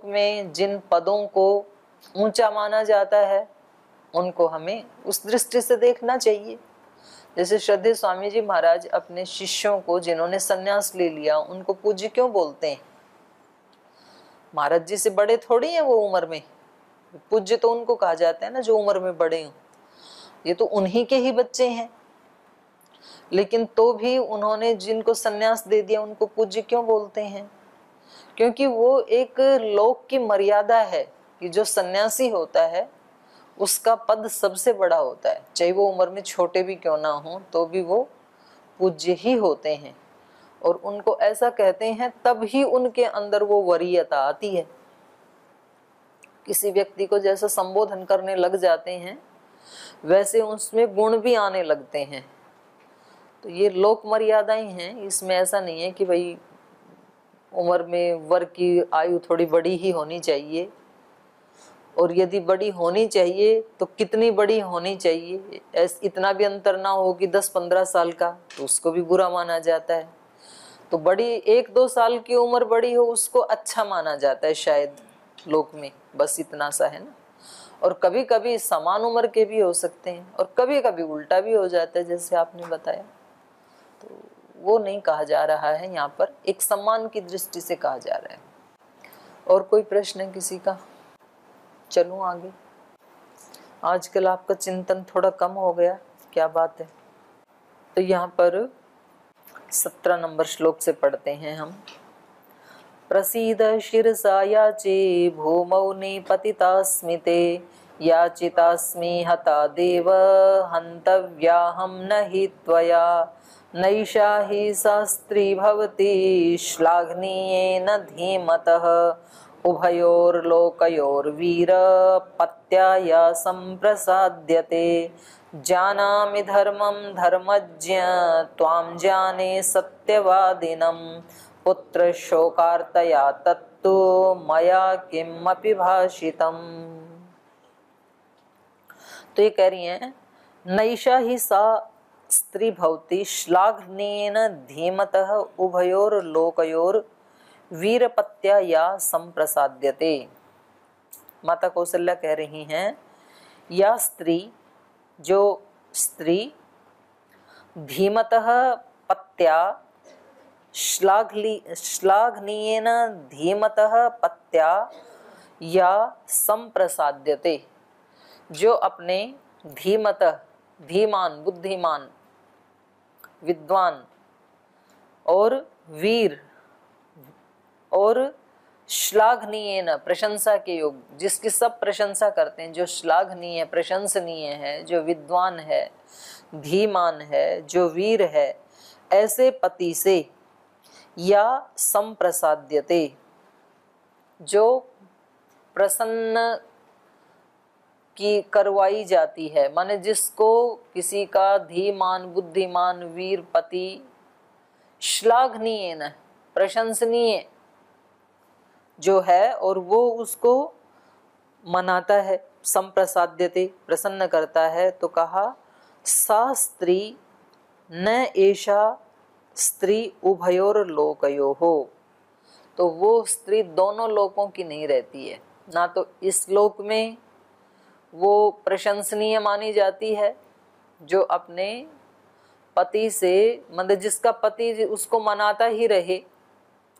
में जिन पदों को ऊंचा माना जाता है उनको हमें उस दृष्टि से देखना चाहिए। जैसे श्रद्धेय स्वामी जी महाराज अपने शिष्यों को जिन्होंने संन्यास ले लिया उनको पूज्य क्यों बोलते हैं? महाराज जी से बड़े थोड़ी हैं वो उम्र में, पूज्य तो उनको कहा जाता है ना जो उम्र में बड़े हों, ये तो उन्हीं के ही बच्चे हैं। लेकिन तो भी उन्होंने जिनको संन्यास दे दिया उनको पूज्य क्यों बोलते हैं? क्योंकि वो एक लोक की मर्यादा है कि जो सन्यासी होता है उसका पद सबसे बड़ा होता है, चाहे वो उम्र में छोटे भी क्यों ना हो तो भी वो पूज्य ही होते हैं। और उनको ऐसा कहते हैं तब ही उनके अंदर वो वरीयता आती है। किसी व्यक्ति को जैसा संबोधन करने लग जाते हैं वैसे उसमें गुण भी आने लगते हैं। तो ये लोक मर्यादाएं हैं, इसमें ऐसा नहीं है कि भाई उम्र में वर की आयु थोड़ी बड़ी ही होनी चाहिए, और यदि बड़ी होनी चाहिए तो कितनी बड़ी होनी चाहिए, इतना भी अंतर ना हो कि 10-15 साल का, तो उसको भी बुरा माना जाता है। तो बड़ी 1-2 साल की उम्र बड़ी हो उसको अच्छा माना जाता है शायद लोक में, बस इतना सा है ना। और कभी कभी समान उम्र के भी हो सकते हैं और कभी कभी उल्टा भी हो जाता है जैसे आपने बताया। तो वो नहीं कहा जा रहा है, यहाँ पर एक सम्मान की दृष्टि से कहा जा रहा है। और कोई प्रश्न है किसी का? चलूं आगे। आजकल आपका चिंतन थोड़ा कम हो गया, क्या बात है? तो यहाँ पर 17 नंबर श्लोक से पढ़ते हैं हम। प्रसीद शिरसा याचे भूमौ निपतितास्मिते याचितास्मि हता देव हन्तव्याहं न हि त्वया नैषा हि सा स्त्री भवति श्लाघनीयेन धीमतः उभयोर्लोकयोर्वीर पत्याया संप्रसाद्यते जानामि धर्मं धर्मज्ञ त्वां जाने सत्यवादिनं पुत्र शोकार्तया तत्तु मया किमपि भाषितम्। तो ये कह रही हैं नैषा ही सा स्त्री भवति श्लाघनेन धीमतः उभयोर लोकयोर वीरपत्या या संप्रसाद्यते। माता कौशल्या कह रही हैं या स्त्री, जो स्त्री धीमतः पत्या श्लाघनीयेन धीमतः पत्या या संप्रसाद्यते, जो अपने धीमतः धीमान बुद्धिमान विद्वान और वीर और श्लाघनीय प्रशंसा के योग, जिसकी सब प्रशंसा करते हैं, जो श्लाघनीय प्रशंसनीय है, जो विद्वान है, धीमान है, जो वीर है, ऐसे पति से या संप्रसाद्यते, जो प्रसन्न की करवाई जाती है, माने जिसको किसी का धीमान बुद्धिमान वीर पति श्लाघनीय न प्रशंसनीय जो है और वो उसको मनाता है, संप्रसाद्यते प्रसन्न करता है, तो कहा सा स्त्री न एषा स्त्री उभयोर लोकयो हो। तो वो स्त्री दोनों लोकों की नहीं रहती है, ना तो इस लोक में वो प्रशंसनीय मानी जाती है जो अपने पति से, मतलब जिसका पति उसको मनाता ही रहे,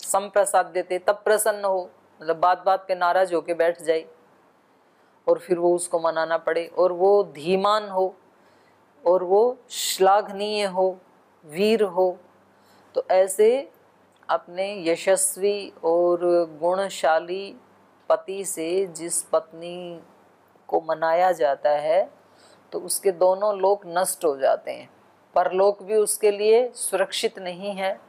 संप्रसाद्यते तब प्रसन्न हो, मतलब बात बात पे नाराज होके बैठ जाए और फिर वो उसको मनाना पड़े, और वो धीमान हो और वो श्लाघनीय हो, वीर हो। तो ऐसे अपने यशस्वी और गुणशाली पति से जिस पत्नी को मनाया जाता है तो उसके दोनों लोक नष्ट हो जाते हैं, परलोक भी उसके लिए सुरक्षित नहीं है।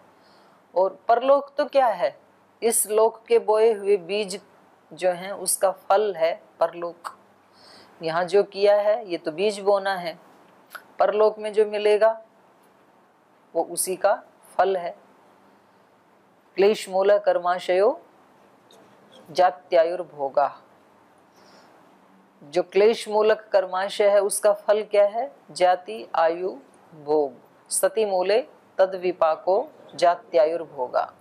और परलोक तो क्या है, इस लोक के बोए हुए बीज जो हैं उसका फल है परलोक। यहाँ जो किया है ये तो बीज बोना है, परलोक में जो मिलेगा वो उसी का फल है। क्लेश मूल कर्माशयो जात्यायुर्भोगा, जो क्लेश मूलक कर्माशय है उसका फल क्या है, जाति आयु भोग। सति मूले तद विपाको जात्यायुर्भोगा,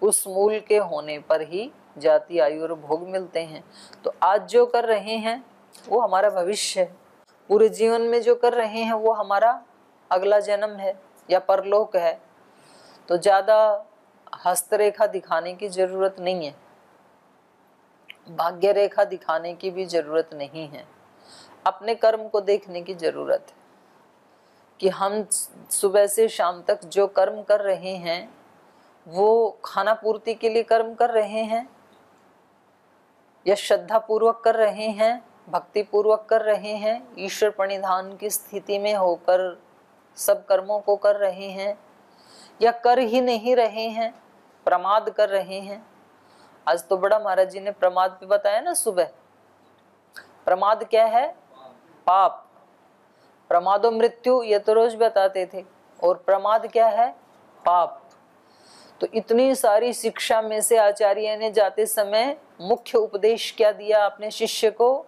उस मूल के होने पर ही जाति, आयु और भोग मिलते हैं। तो आज जो कर रहे हैं वो हमारा भविष्य है, पूरे जीवन में जो कर रहे हैं वो हमारा अगला जन्म है या परलोक है। तो ज्यादा हस्तरेखा दिखाने की जरूरत नहीं है, भाग्य रेखा दिखाने की भी जरूरत नहीं है। अपने कर्म को देखने की जरूरत है कि हम सुबह से शाम तक जो कर्म कर रहे हैं वो खाना पूर्ति के लिए कर्म कर रहे हैं या श्रद्धा पूर्वक कर रहे हैं, भक्ति पूर्वक कर रहे हैं, ईश्वर प्रणिधान की स्थिति में होकर सब कर्मों को कर रहे हैं, या कर ही नहीं रहे हैं, प्रमाद कर रहे हैं। आज तो बड़ा महाराज जी ने प्रमाद पे बताया ना सुबह। प्रमाद क्या है? पाप। प्रमादो मृत्यु ये तो रोज बताते थे, और प्रमाद क्या है? पाप। तो इतनी सारी शिक्षा में से आचार्य ने जाते समय मुख्य उपदेश क्या दिया अपने शिष्य को?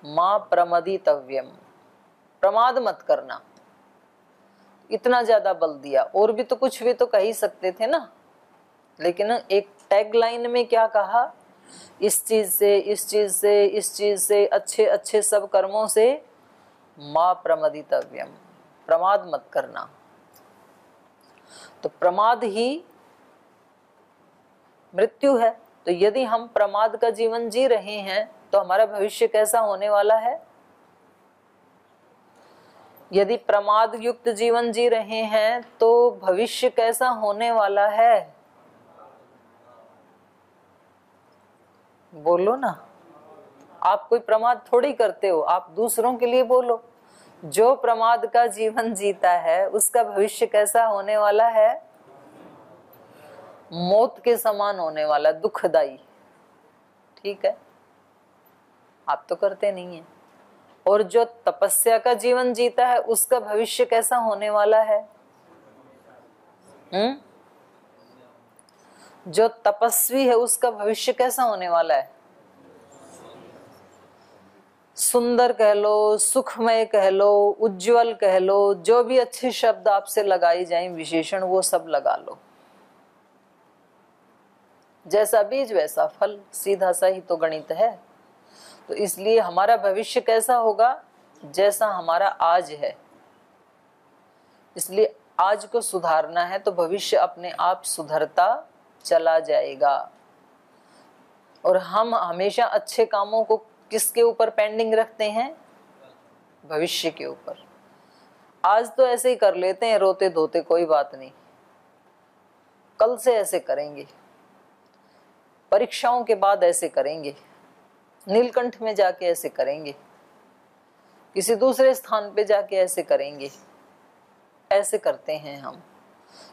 मां प्रमदितव्यम, प्रमाद मत करना। इतना ज्यादा बल दिया। और भी तो कुछ भी तो कह ही सकते थे ना, लेकिन एक टैगलाइन में क्या कहा? इस चीज से, इस चीज से, इस चीज से, अच्छे अच्छे सब कर्मों से मां प्रमदितव्यम, प्रमाद मत करना। तो प्रमाद ही मृत्यु है। तो यदि हम प्रमाद का जीवन जी रहे हैं तो हमारा भविष्य कैसा होने वाला है? यदि प्रमाद युक्त जीवन जी रहे हैं तो भविष्य कैसा होने वाला है? बोलो ना। आप कोई प्रमाद थोड़ी करते हो, आप दूसरों के लिए बोलो। जो प्रमाद का जीवन जीता है उसका भविष्य कैसा होने वाला है? मौत के समान होने वाला, दुखदाई। ठीक है, आप तो करते नहीं है। और जो तपस्या का जीवन जीता है उसका भविष्य कैसा होने वाला है? जो तपस्वी है उसका भविष्य कैसा होने वाला है? सुंदर कह लो, सुखमय कह लो, उज्जवल कह लो, जो भी अच्छे शब्द आपसे लगाई जाएं, विशेषण, वो सब लगा लो। जैसा बीज वैसा फल, सीधा सा ही तो गणित है। तो इसलिए हमारा भविष्य कैसा होगा? जैसा हमारा आज है। इसलिए आज को सुधारना है तो भविष्य अपने आप सुधरता चला जाएगा। और हम हमेशा अच्छे कामों को किसके ऊपर पेंडिंग रखते हैं? भविष्य के ऊपर। आज तो ऐसे ही कर लेते हैं रोते धोते, कोई बात नहीं, कल से ऐसे करेंगे, परीक्षाओं के बाद ऐसे करेंगे, नीलकंठ में जाके ऐसे करेंगे, किसी दूसरे स्थान पे जाके ऐसे करेंगे। ऐसे करते हैं हम।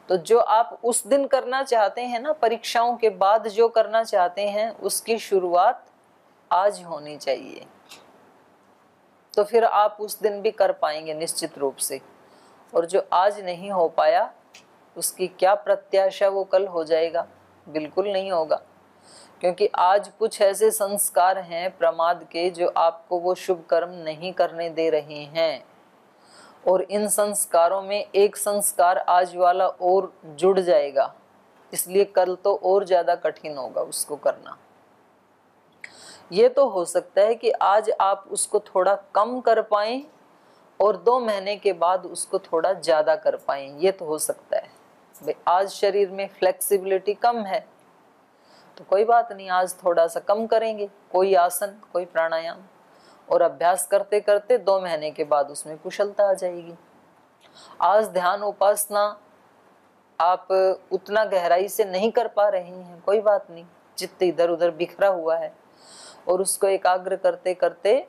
तो जो आप उस दिन करना चाहते हैं ना, परीक्षाओं के बाद जो करना चाहते हैं, उसकी शुरुआत आज होनी चाहिए। तो फिर आप उस दिन भी कर पाएंगे निश्चित रूप से। और जो आज नहीं हो पाया उसकी क्या प्रत्याशा वो कल हो जाएगा? बिल्कुल नहीं होगा। क्योंकि आज कुछ ऐसे संस्कार हैं प्रमाद के जो आपको वो शुभ कर्म नहीं करने दे रहे हैं। और इन संस्कारों में एक संस्कार आज वाला और जुड़ जाएगा, इसलिए कल तो और ज्यादा कठिन होगा उसको करना। ये तो हो सकता है कि आज आप उसको थोड़ा कम कर पाएं और 2 महीने के बाद उसको थोड़ा ज्यादा कर पाएं। ये तो हो सकता है। भाई आज शरीर में फ्लेक्सिबिलिटी कम है तो कोई बात नहीं, आज थोड़ा सा कम करेंगे, कोई आसन, कोई प्राणायाम, और अभ्यास करते करते 2 महीने के बाद उसमें कुशलता आ जाएगी। आज ध्यान उपासना आप उतना गहराई से नहीं कर पा रहे हैं, कोई बात नहीं, चित्त इधर उधर बिखरा हुआ है, और उसको एकाग्र करते करते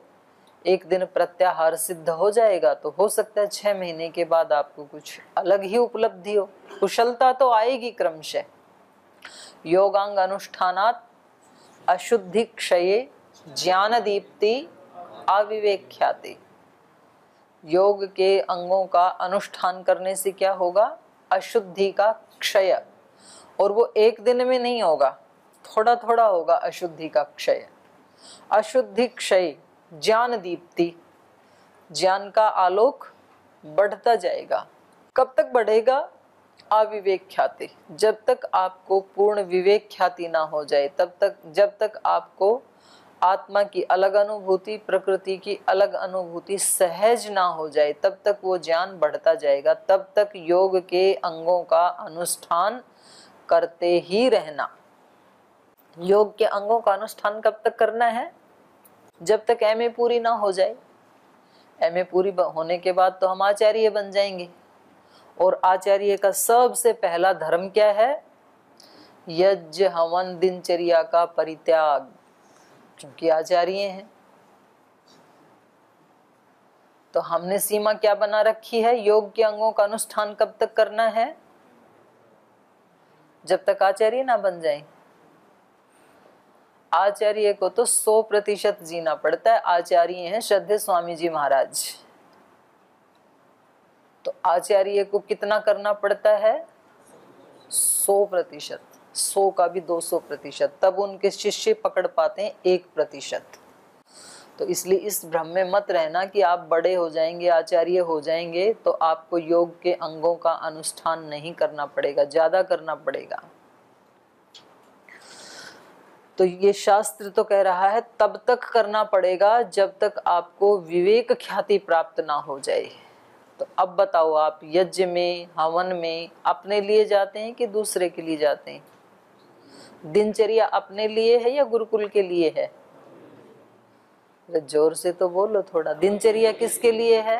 एक दिन प्रत्याहार सिद्ध हो जाएगा। तो हो सकता है 6 महीने के बाद आपको कुछ अलग ही उपलब्धि हो। कुशलता तो आएगी क्रमशः। योगांग अनुष्ठानात अशुद्धि क्षये ज्ञान दीप्ति अविवेक्याते। योग के अंगों का अनुष्ठान करने से क्या होगा? अशुद्धि का क्षय। और वो एक दिन में नहीं होगा, थोड़ा थोड़ा होगा अशुद्धि का क्षय। अशुद्धि क्षय, ज्ञान दीप्ति, ज्ञान का आलोक बढ़ता जाएगा। कब तक बढ़ेगा? अविवेक ख्याति, जब तक आपको पूर्ण विवेक ख्याति ना हो जाए, तब तक, जब तक आपको आत्मा की अलग अनुभूति, प्रकृति की अलग अनुभूति सहज ना हो जाए, तब तक वो ज्ञान बढ़ता जाएगा। तब तक योग के अंगों का अनुष्ठान करते ही रहना। योग के अंगों का अनुष्ठान कब तक करना है? जब तक एमए पूरी ना हो जाए। एमए पूरी होने के बाद तो हम आचार्य बन जाएंगे, और आचार्य का सबसे पहला धर्म क्या है? यज्ञ हवन दिनचर्या का परित्याग, क्योंकि आचार्य हैं। तो हमने सीमा क्या बना रखी है? योग के अंगों का अनुष्ठान कब तक करना है? जब तक आचार्य ना बन जाए। आचार्य को तो 100% जीना पड़ता है। आचार्य हैं श्रद्धेय स्वामी जी महाराज। तो आचार्य को कितना करना पड़ता है? 100%, 100 का भी 200%, तब उनके शिष्य पकड़ पाते हैं 1%। तो इसलिए इस भ्रम में मत रहना कि आप बड़े हो जाएंगे, आचार्य हो जाएंगे तो आपको योग के अंगों का अनुष्ठान नहीं करना पड़ेगा, ज्यादा करना पड़ेगा। तो ये शास्त्र तो कह रहा है तब तक करना पड़ेगा जब तक आपको विवेक ख्याति प्राप्त ना हो जाए। तो अब बताओ, आप यज्ञ में, हवन में अपने लिए जाते हैं कि दूसरे के लिए जाते हैं? दिनचर्या अपने लिए है या गुरुकुल के लिए है? जोर से तो बोलो थोड़ा। दिनचर्या किसके लिए है?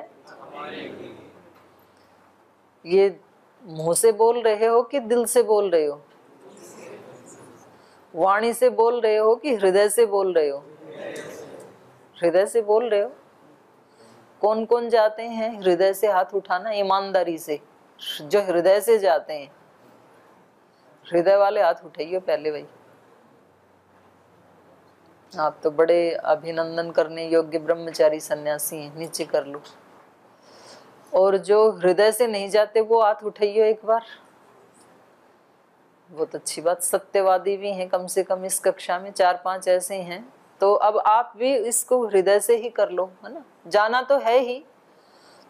ये मुंह से बोल रहे हो कि दिल से बोल रहे हो? वाणी से बोल रहे हो कि हृदय से बोल रहे हो? हृदय से बोल रहे हो। कौन कौन जाते हैं हृदय से? हाथ उठाना ईमानदारी से, जो हृदय से जाते हैं। हृदय वाले हाथ उठाइए पहले भाई। आप तो बड़े अभिनंदन करने योग्य ब्रह्मचारी सन्यासी हैं, नीचे कर लो। और जो हृदय से नहीं जाते वो हाथ उठाइए एक बार। बहुत अच्छी बात, सत्यवादी भी हैं कम से कम इस कक्षा में 4-5 ऐसे हैं। तो अब आप भी इसको हृदय से ही कर लो, है ना? जाना तो है ही।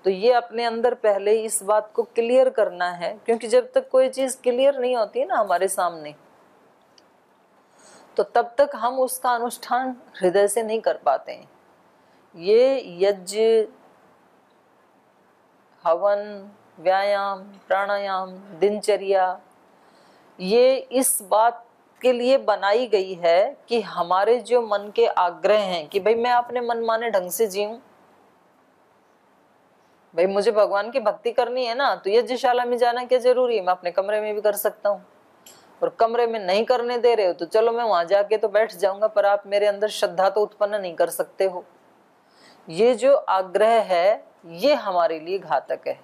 तो ये अपने अंदर पहले इस बात को क्लियर करना है, क्योंकि जब तक कोई चीज क्लियर नहीं होती ना हमारे सामने, तो तब तक हम उसका अनुष्ठान हृदय से नहीं कर पाते हैं। ये यज्ञ, हवन, व्यायाम, प्राणायाम, दिनचर्या, ये इस बात के लिए बनाई गई है कि हमारे जो मन के आग्रह हैं कि भाई मैं अपने मनमाने ढंग से जीऊं, भाई मुझे भगवान की भक्ति करनी है ना, तो यज्ञशाला में जाना क्या जरूरी है? मैं अपने कमरे में भी कर सकता हूँ। और कमरे में नहीं करने दे रहे हो तो चलो मैं वहां जाके तो बैठ जाऊंगा, पर आप मेरे अंदर श्रद्धा तो उत्पन्न नहीं कर सकते हो। ये जो आग्रह है ये हमारे लिए घातक है।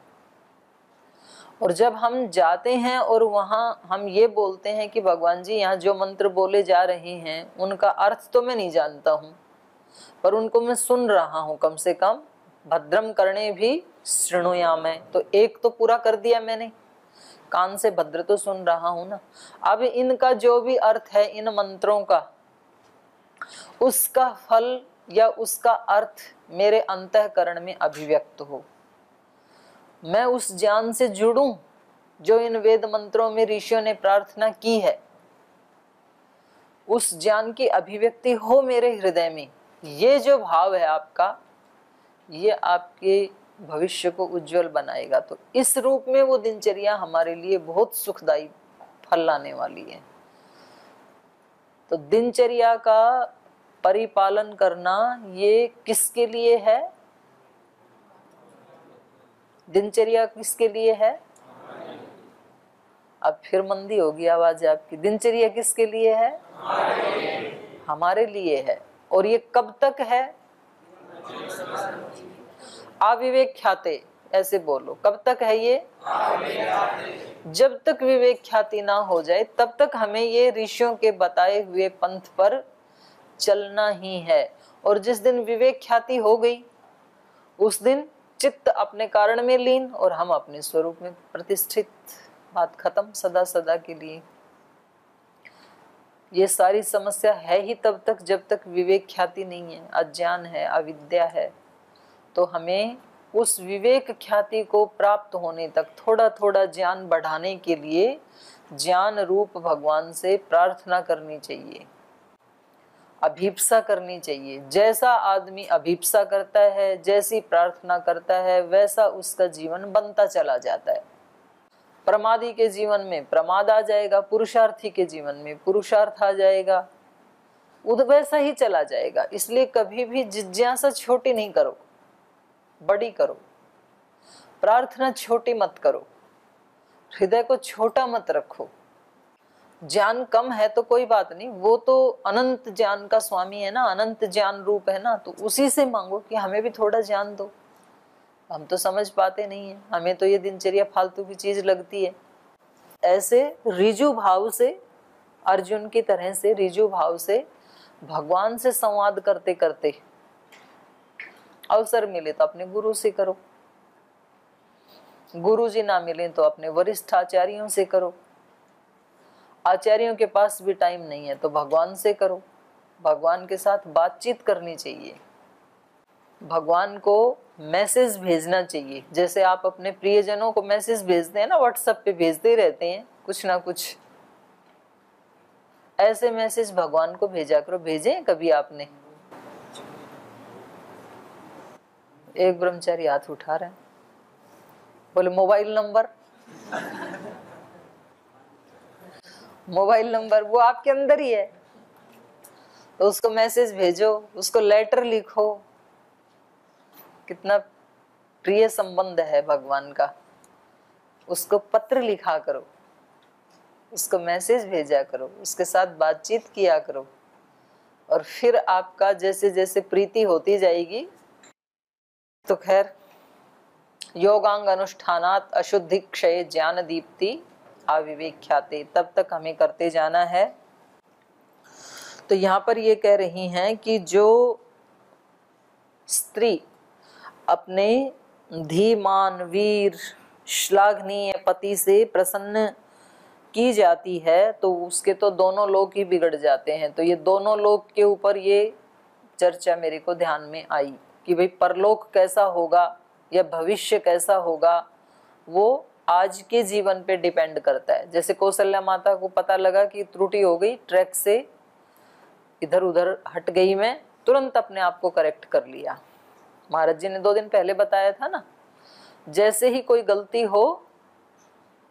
और जब हम जाते हैं और वहां हम ये बोलते हैं कि भगवान जी यहाँ जो मंत्र बोले जा रहे हैं उनका अर्थ तो मैं नहीं जानता हूँ, पर उनको मैं सुन रहा हूँ, कम से कम भद्रम करणे भी शृणुयामि, तो एक तो पूरा कर दिया मैंने, कान से भद्र तो सुन रहा हूं ना। अब इनका जो भी अर्थ है इन मंत्रों का, उसका फल या उसका अर्थ मेरे अंतःकरण में अभिव्यक्त हो, मैं उस ज्ञान से जुड़ूं जो इन वेद मंत्रों में ऋषियों ने प्रार्थना की है, उस ज्ञान की अभिव्यक्ति हो मेरे हृदय में। ये जो भाव है आपका, ये आपके भविष्य को उज्जवल बनाएगा। तो इस रूप में वो दिनचर्या हमारे लिए बहुत सुखदायी फल लाने वाली है। तो दिनचर्या का परिपालन करना ये किसके लिए है? दिनचर्या किसके लिए है? अब फिर मंदी होगी आवाज आपकी। दिनचर्या किसके लिए है? हमारे लिए है। और ये कब तक है? अविवेक ख्याते, ऐसे बोलो, कब तक है ये? जब तक विवेक ख्याति ना हो जाए तब तक हमें ये ऋषियों के बताए हुए पंथ पर चलना ही है। और जिस दिन विवेक ख्याति हो गई उस दिन चित्त अपने कारण में लीन और हम अपने स्वरूप में प्रतिष्ठित। बात खत्म सदा सदा के लिए। ये सारी समस्या है ही तब तक जब तक विवेक ख्याति नहीं है, अज्ञान है, अविद्या है। तो हमें उस विवेक ख्याति को प्राप्त होने तक थोड़ा थोड़ा ज्ञान बढ़ाने के लिए ज्ञान रूप भगवान से प्रार्थना करनी चाहिए, अभीप्सा करनी चाहिए। जैसा आदमी अभीप्सा करता है, जैसी प्रार्थना करता है, वैसा उसका जीवन बनता चला जाता है। प्रमादी के जीवन में प्रमाद आ जाएगा, पुरुषार्थी के जीवन में पुरुषार्थ आ जाएगा, वैसा ही चला जाएगा। इसलिए कभी भी जिज्ञासा छोटी नहीं करो, बड़ी करो। प्रार्थना छोटी मत करो, हृदय को छोटा मत रखो। ज्ञान कम है तो कोई बात नहीं, वो तो अनंत ज्ञान का स्वामी है ना, अनंत ज्ञान रूप है ना, तो उसी से मांगो कि हमें भी थोड़ा ज्ञान दो। हम तो समझ पाते नहीं है, हमें तो ये दिनचर्या फालतू की चीज लगती है। ऐसे रिजु भाव से, अर्जुन की तरह से रिजु भाव से भगवान से संवाद करते करते अवसर मिले तो अपने गुरु से करो, गुरु जी ना मिले तो अपने वरिष्ठ आचार्यों से करो। आचार्यों के पास भी टाइम नहीं है तो भगवान से करो। भगवान के साथ बातचीत करनी चाहिए, भगवान को मैसेज भेजना चाहिए। जैसे आप अपने प्रियजनों को मैसेज भेजते हैं ना, व्हाट्सएप पे भेजते रहते हैं कुछ ना कुछ, ऐसे मैसेज भगवान को भेजा करो। भेजे कभी आपने? एक ब्रह्मचारी हाथ उठा रहे हैं, बोले मोबाइल नंबर। मोबाइल नंबर वो आपके अंदर ही है, तो उसको मैसेज भेजो, उसको लेटर लिखो। कितना प्रिय संबंध है भगवान का, उसको पत्र लिखा करो, उसको मैसेज भेजा करो, उसके साथ बातचीत किया करो। और फिर आपका जैसे जैसे प्रीति होती जाएगी तो खैर योगांग अनुष्ठानात अशुद्धि क्षय ज्ञान दीप्ति अविवेख्याते, तब तक हमें करते जाना है। तो यहाँ पर ये कह रही हैं कि जो स्त्री अपने धीमान वीर श्लाघनीय पति से प्रसन्न की जाती है तो उसके तो दोनों लोक ही बिगड़ जाते हैं। तो ये दोनों लोक के ऊपर ये चर्चा मेरे को ध्यान में आई कि भाई परलोक कैसा होगा या भविष्य कैसा होगा, वो आज के जीवन पे डिपेंड करता है। जैसे कौशल्या माता को पता लगा कि त्रुटि हो गई, ट्रैक से इधर उधर हट गई, मैं तुरंत अपने आप को करेक्ट कर लिया। महाराज जी ने 2 दिन पहले बताया था ना, जैसे ही कोई गलती हो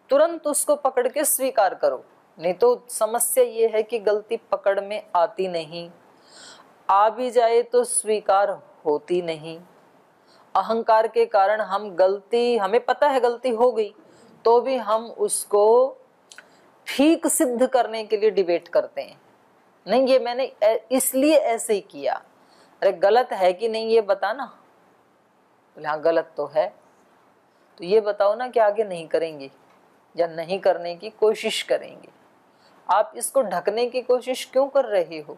तुरंत उसको पकड़ के स्वीकार करो। नहीं तो समस्या ये है कि गलती पकड़ में आती नहीं, आ भी जाए तो स्वीकार होती नहीं। अहंकार के कारण हम गलती, हमें पता है गलती हो गई तो भी हम उसको ठीक सिद्ध करने के लिए डिबेट करते हैं। नहीं ये मैंने इसलिए ऐसे ही किया, अरे गलत है कि नहीं ये बता ना। बोले हाँ गलत तो है, तो ये बताओ ना कि आगे नहीं करेंगे या नहीं करने की कोशिश करेंगे। आप इसको ढकने की कोशिश क्यों कर रहे हो?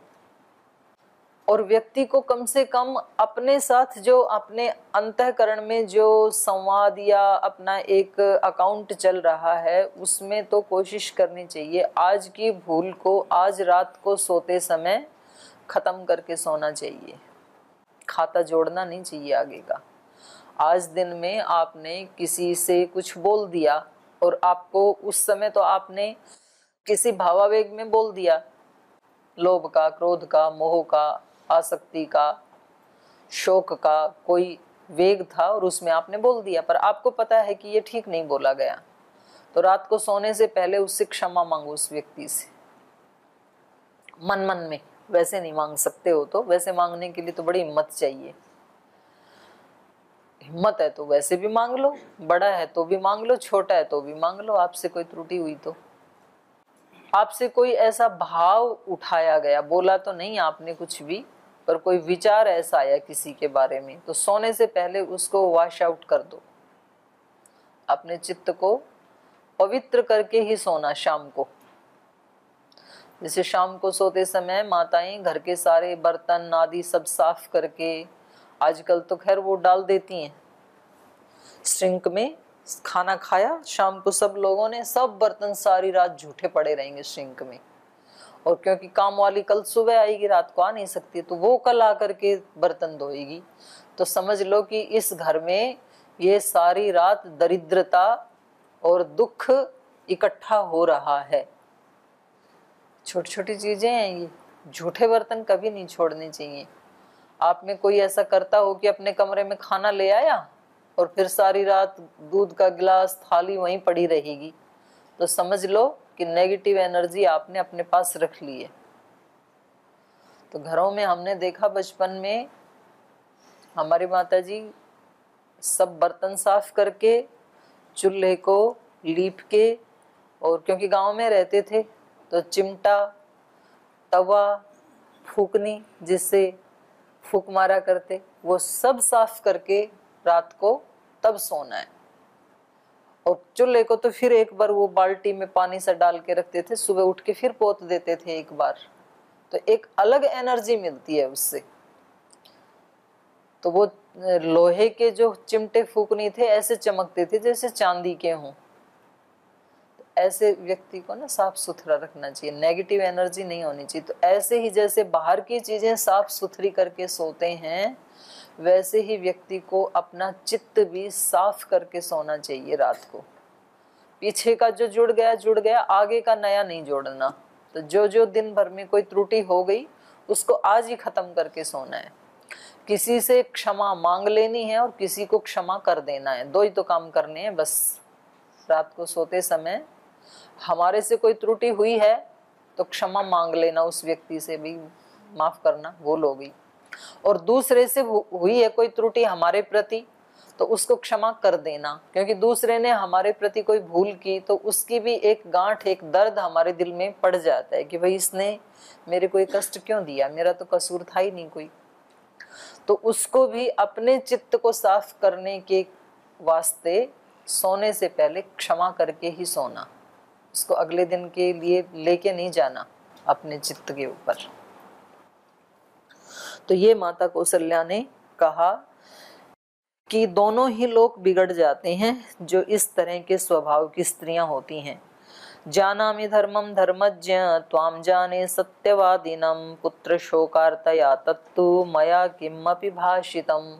और व्यक्ति को कम से कम अपने साथ जो अपने अंतःकरण में जो संवाद या अपना एक अकाउंट चल रहा है उसमें तो कोशिश करनी चाहिए आज की भूल को आज रात को सोते समय खत्म करके सोना चाहिए। खाता जोड़ना नहीं चाहिए आगे का। आज दिन में आपने किसी से कुछ बोल दिया और आपको उस समय तो आपने किसी भावावेग में बोल दिया, लोभ का, क्रोध का, मोह का, आसक्ति का, शोक का कोई वेग था और उसमें आपने बोल दिया, पर आपको पता है कि ये ठीक नहीं बोला गया, तो रात को सोने से पहले उससे क्षमा मांगो उस व्यक्ति से, मन मन में। वैसे नहीं मांग सकते हो तो वैसे मांगने के लिए तो बड़ी हिम्मत चाहिए। हिम्मत है तो वैसे भी मांग लो, बड़ा है तो भी मांग लो, छोटा है तो भी मांग लो। आपसे कोई त्रुटि हुई तो, आपसे कोई ऐसा भाव उठाया गया, बोला तो नहीं आपने कुछ भी, पर कोई विचार ऐसा आया किसी के बारे में, तो सोने से पहले उसको वॉश आउट कर दो। अपने चित्त को पवित्र करके ही सोना शाम को। जैसे शाम को सोते समय माताएं घर के सारे बर्तन आदि सब साफ करके, आजकल तो खैर वो डाल देती हैं सिंक में, खाना खाया शाम को सब लोगों ने, सब बर्तन सारी रात झूठे पड़े रहेंगे सिंक में। और क्योंकि काम वाली कल सुबह आएगी, रात को आ नहीं सकती, तो वो कल आकर के बर्तन धोएगी। तो समझ लो कि इस घर में ये सारी रात दरिद्रता और दुख इकट्ठा हो रहा है। छोटी छोटी चीजें हैं ये, झूठे बर्तन कभी नहीं छोड़ने चाहिए। आप में कोई ऐसा करता हो कि अपने कमरे में खाना ले आया और फिर सारी रात दूध का गिलास थाली वहीं पड़ी रहेगी, तो समझ लो कि नेगेटिव एनर्जी आपने अपने पास रख ली है। तो घरों में हमने देखा बचपन में हमारी माता जी सब बर्तन साफ करके, चूल्हे को लीप के, और क्योंकि गांव में रहते थे तो चिमटा, तवा, फूकनी जिससे फूक मारा करते, वो सब साफ करके रात को तब सोना है। और चूल्हे को तो फिर एक बार वो बाल्टी में पानी से डाल के रखते थे, सुबह उठ के फिर पोत देते थे एक बार, तो एक अलग एनर्जी मिलती है उससे। तो वो लोहे के जो चिमटे फूकनी थे ऐसे चमकते थे जैसे चांदी के हों। ऐसे व्यक्ति को ना साफ सुथरा रखना चाहिए, नेगेटिव एनर्जी नहीं होनी चाहिए। तो ऐसे ही जैसे बाहर की चीजें साफ सुथरी करके सोते हैं, वैसे ही व्यक्ति को अपना चित्त भी साफ करके सोना चाहिए रात को। पीछे का जो जुड़ गया, आगे का नया नहीं जोड़ना। तो जो दिन भर में कोई त्रुटि हो गई उसको आज ही खत्म करके सोना है। किसी से क्षमा मांग लेनी है और किसी को क्षमा कर देना है, दो ही तो काम करने हैं बस। रात को सोते समय हमारे से कोई त्रुटि हुई है तो क्षमा मांग लेना, उस व्यक्ति से भी माफ करना, भूल हो गई। और दूसरे से हुई है कोई त्रुटि हमारे प्रति तो उसको क्षमा कर देना, क्योंकि दूसरे ने हमारे प्रति कोई भूल की तो उसकी भी एक गांठ, एक दर्द हमारे दिल में पड़ जाता है कि भाई इसने मेरे को कष्ट क्यों दिया, मेरा तो कसूर था ही नहीं कोई। तो उसको भी अपने चित्त को साफ करने के वास्ते सोने से पहले क्षमा करके ही सोना, उसको अगले दिन के लिए लेके नहीं जाना अपने चित्त के ऊपर। तो ये माता कौशल्या ने कहा कि दोनों ही लोग बिगड़ जाते हैं जो इस तरह के स्वभाव की स्त्रियां होती हैं। जानामि धर्मम धर्मज्ञ त्वाम जाने सत्यवादिनम पुत्र शोकार्तया तत्तु मया किमपि भाषितम।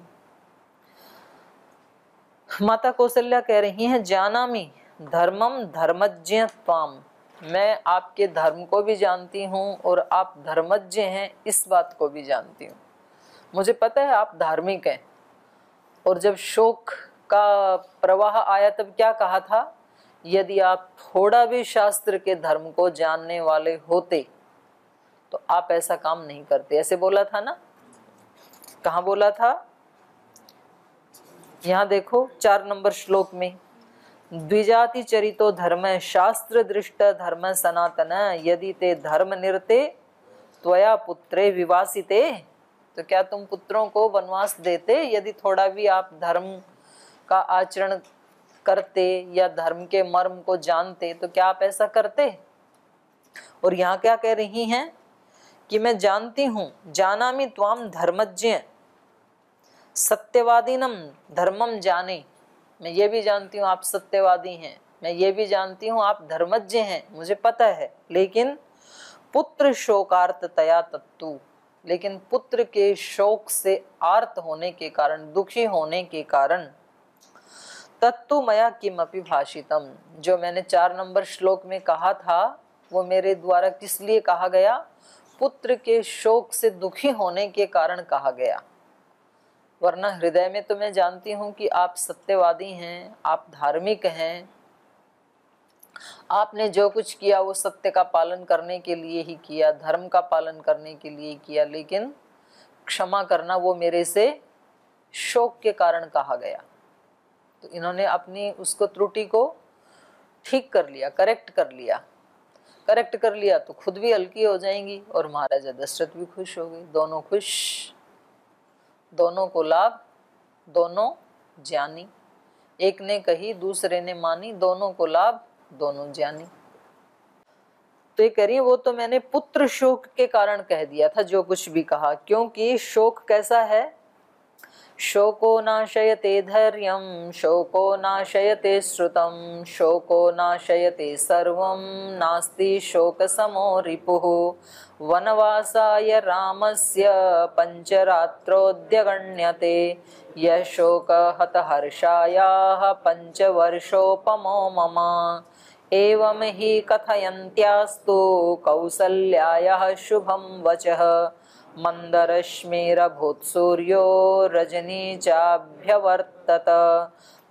माता कौशल्या कह रही हैं, जानामि धर्मम धर्मज्ञ त्वाम, मैं आपके धर्म को भी जानती हूँ और आप धर्मज्ञ हैं इस बात को भी जानती हूँ। मुझे पता है आप धार्मिक हैं। और जब शोक का प्रवाह आया तब क्या कहा था, यदि आप थोड़ा भी शास्त्र के धर्म को जानने वाले होते तो आप ऐसा काम नहीं करते, ऐसे बोला था ना। कहाँ बोला था, यहाँ देखो 4 नंबर श्लोक में, द्विजाति चरितो धर्म शास्त्र दृष्ट धर्म सनातन यदि ते धर्म निरते त्वया पुत्रे विवासिते। तो क्या तुम पुत्रों को वनवास देते यदि थोड़ा भी आप धर्म का आचरण करते या धर्म के मर्म को जानते, तो क्या आप ऐसा करते। और यहाँ क्या कह रही हैं कि मैं जानती हूँ, जानामि त्वाम धर्मज्ञ सत्यवादीनम धर्मम जाने, मैं ये भी जानती हूँ आप सत्यवादी हैं, मैं ये भी जानती हूँ आप धर्मज्ञ हैं, मुझे पता है। लेकिन पुत्र शोकार्ततया तत्तु, लेकिन पुत्र के शोक से आर्त होने के कारण, दुखी होने के कारण, तत्तु मया किमपि भाषितम, जो मैंने 4 नंबर श्लोक में कहा था वो मेरे द्वारा किस लिए कहा गया, पुत्र के शोक से दुखी होने के कारण कहा गया। वरना हृदय में तो मैं जानती हूँ कि आप सत्यवादी हैं, आप धार्मिक हैं, आपने जो कुछ किया वो सत्य का पालन करने के लिए ही किया, धर्म का पालन करने के लिए ही किया। लेकिन क्षमा करना वो मेरे से शोक के कारण कहा गया। तो इन्होंने अपनी उसको त्रुटि को ठीक कर लिया, करेक्ट कर लिया तो खुद भी हल्की हो जाएंगी और महाराजा दशरथ भी खुश हो गए। दोनों खुश, दोनों को लाभ, दोनों ज्ञानी। एक ने कही दूसरे ने मानी, दोनों को लाभ, दोनों ज्ञानी। तो ये कह रही है वो तो मैंने पुत्र शोक के कारण कह दिया था जो कुछ भी कहा, क्योंकि शोक कैसा है शोको नाशयते धैर्यं शोको नाशयते श्रुतं शोको नाशयते सर्वं नास्ति शोकसमो रिपुः। वनवासाय रामस्य पञ्चरात्रोऽद्यगण्यते यः शोकहतहर्षायाः पञ्चवर्षोपमो मम। एवं हि कथयन्त्यास्तु कौसल्यायाः शुभं वचः मन्दरश्मिरभूत्सूर्यो रजनी चाभ्यवर्तत।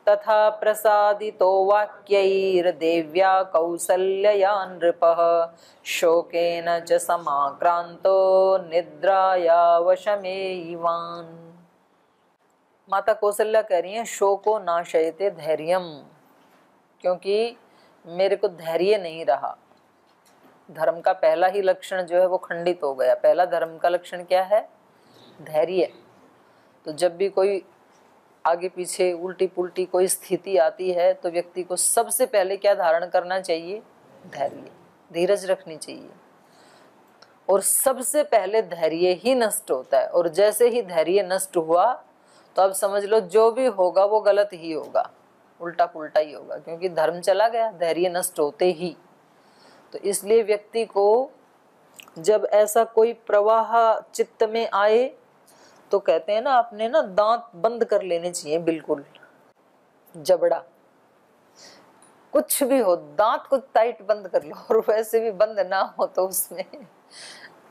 तथा प्रसादितो वाक्यैर्देव्या कौसल्यया नृपः शोकेन च समाक्रांतो निद्राया वशमेवान्। माता कौसल्या कह रही हैं शोको नाशयते धैर्यम, क्योंकि मेरे को धैर्य नहीं रहा। धर्म का पहला ही लक्षण जो है वो खंडित हो गया। पहला धर्म का लक्षण क्या है? धैर्य। तो जब भी कोई आगे पीछे उल्टी पुल्टी कोई स्थिति आती है तो व्यक्ति को सबसे पहले क्या धारण करना चाहिए? धैर्य, धीरज रखनी चाहिए। और सबसे पहले धैर्य ही नष्ट होता है, और जैसे ही धैर्य नष्ट हुआ तो अब समझ लो जो भी होगा वो गलत ही होगा, उल्टा पुल्टा ही होगा, क्योंकि धर्म चला गया धैर्य नष्ट होते ही। तो इसलिए व्यक्ति को जब ऐसा कोई प्रवाह चित्त में आए तो कहते हैं ना, अपने ना दांत बंद कर लेने चाहिए, बिल्कुल जबड़ा, कुछ भी हो दांत को टाइट बंद कर लो, और वैसे भी बंद ना हो तो उसमें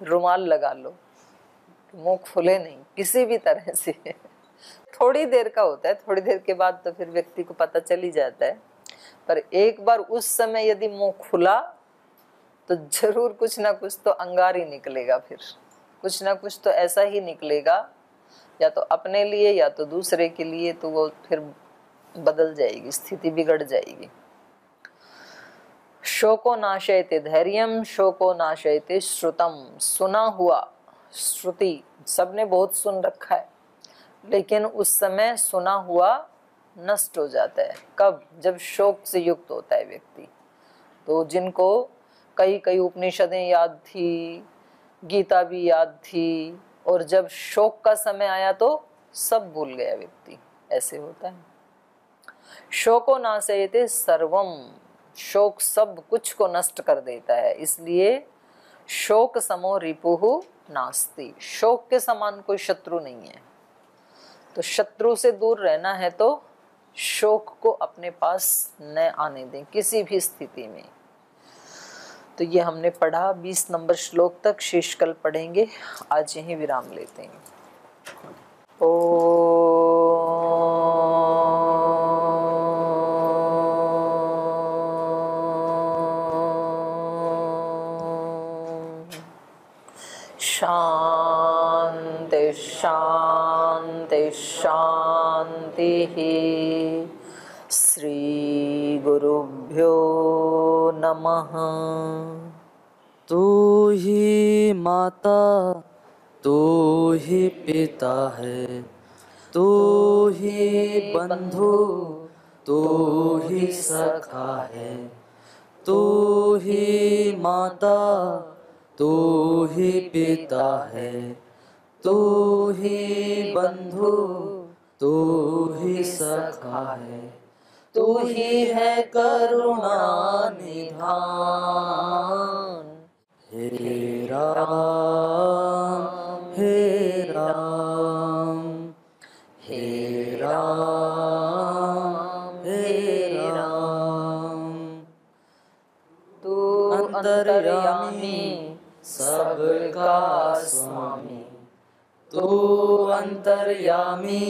रुमाल लगा लो, मुंह खुले नहीं किसी भी तरह से। थोड़ी देर का होता है, थोड़ी देर के बाद तो फिर व्यक्ति को पता चल ही जाता है, पर एक बार उस समय यदि मुंह खुला तो जरूर कुछ ना कुछ तो अंगार ही निकलेगा। फिर कुछ ना कुछ तो ऐसा ही निकलेगा, या तो अपने लिए या तो दूसरे के लिए, तो वो फिर बदल जाएगी, स्थिति बिगड़ जाएगी। शोको नाशयते धैर्यम शोको नाशयते श्रुतम। सुना हुआ, श्रुति सबने बहुत सुन रखा है, लेकिन उस समय सुना हुआ नष्ट हो जाता है। कब? जब शोक से युक्त होता है व्यक्ति। तो जिनको कई कई उपनिषदें याद थी, गीता भी याद थी, और जब शोक का समय आया तो सब भूल गया व्यक्ति, ऐसे होता है। शोको नाशयते सर्वम, शोक सब कुछ को नष्ट कर देता है, इसलिए शोक समो रिपुः नास्ति। शोक के समान कोई शत्रु नहीं है। तो शत्रु से दूर रहना है तो शोक को अपने पास न आने दें किसी भी स्थिति में। तो ये हमने पढ़ा 20 नंबर श्लोक तक, शेष कल पढ़ेंगे। आज यहीं विराम लेते हैं। शांति शांति शांति। श्री गुरुभ्यो नमः। तू ही माता तू ही पिता है, तू ही बंधु तू ही सखा है, तू ही माता तू ही पिता है, तू ही बंधु तू ही सखा है, तू ही है करुणा निधान। हे राम हे राम हे राम हे राम। तू अंतर्यामी सबका स्वामी, तू अंतर्यामी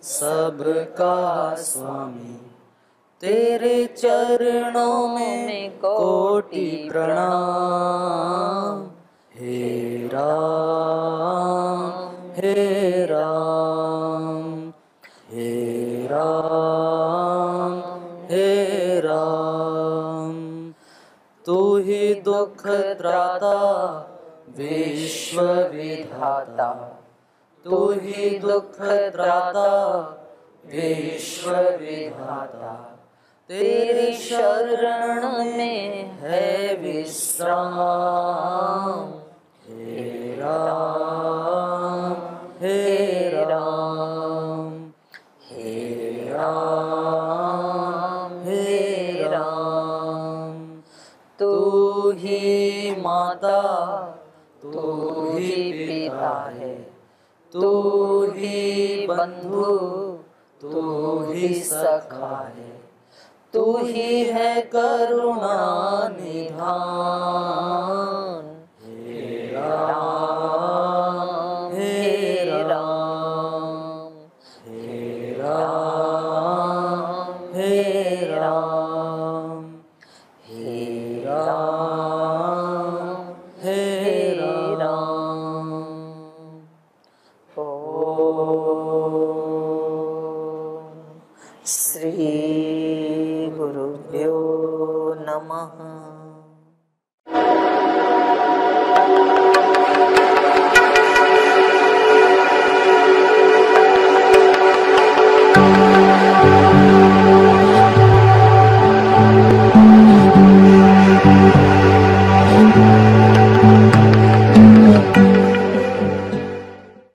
सबका स्वामी। तेरे चरणों में कोटि प्रणाम। हे राम हे राम हे राम हे राम। तू ही दुख त्राता विश्व विधाता, तू ही दुख त्राता विश्व विधाता। तेरी शरण में है विश्राम। हे राम हे राम तू ही बंधु, तू ही सखा है, तू ही है करुणा निधान। हे राम, हे राम, हे राम, हे राम, हे राम, हे राम। ओम श्री गुरुभ्यो नमः।